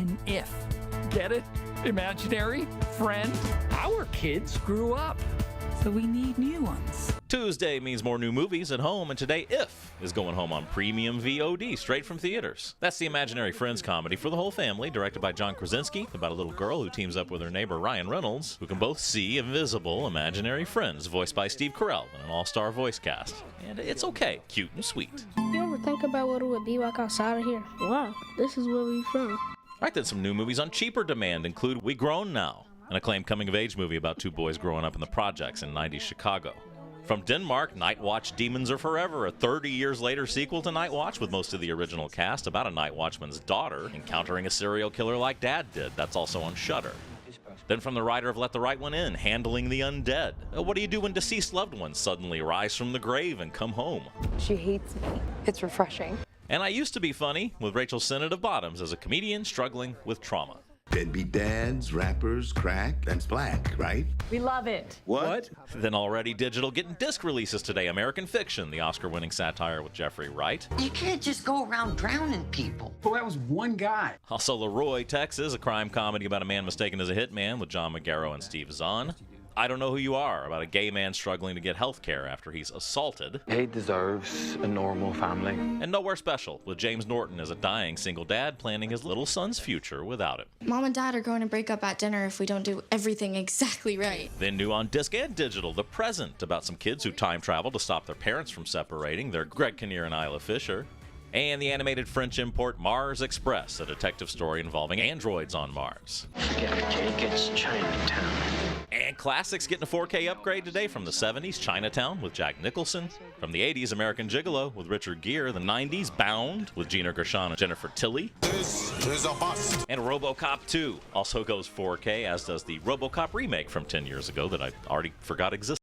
an if. Get it? Imaginary friend? Our kids grew up, so we need new ones. Tuesday means more new movies at home, and today If is going home on premium VOD straight from theaters. That's the Imaginary Friends comedy for the whole family, directed by John Krasinski, about a little girl who teams up with her neighbor Ryan Reynolds, who can both see invisible imaginary friends, voiced by Steve Carell in an all-star voice cast. And it's okay, cute and sweet. You ever think about what it would be like outside of here? Wow, this is where we're from. All right, then some new movies on cheaper demand include We Grown Now, an acclaimed coming-of-age movie about two boys growing up in the projects in 90s Chicago. From Denmark, Night Watch Demons Are Forever, a 30 years later sequel to Night Watch with most of the original cast about a night watchman's daughter encountering a serial killer like Dad did. That's also on Shudder. Then from the writer of Let the Right One In, Handling the Undead. What do you do when deceased loved ones suddenly rise from the grave and come home? She hates me. It's refreshing. And I Used to Be Funny with Rachel Sennett of Bottoms as a comedian struggling with trauma. Deadbeat dads, rappers, crack, that's black, right? We love it. What? Then already digital, getting disc releases today. American Fiction, the Oscar-winning satire with Jeffrey Wright. You can't just go around drowning people. Well, that was one guy. Also, Leroy, Texas, a crime comedy about a man mistaken as a hitman with John McGarrow and Steve Zahn. I Don't Know Who You Are, about a gay man struggling to get health care after he's assaulted. He deserves a normal family. And Nowhere Special, with James Norton as a dying single dad planning his little son's future without him. Mom and Dad are going to break up at dinner if we don't do everything exactly right. Then new on disc and digital, The Present, about some kids who time travel to stop their parents from separating. They're Greg Kinnear and Isla Fisher. And the animated French import Mars Express, a detective story involving androids on Mars. Forget it, Jake. It's Chinatown. And classics getting a 4K upgrade today from the 70s, Chinatown with Jack Nicholson. From the 80s, American Gigolo with Richard Gere. The 90s, Bound with Gina Gershon and Jennifer Tilly. This is a bust. And RoboCop 2 also goes 4K, as does the RoboCop remake from 10 years ago that I already forgot existed.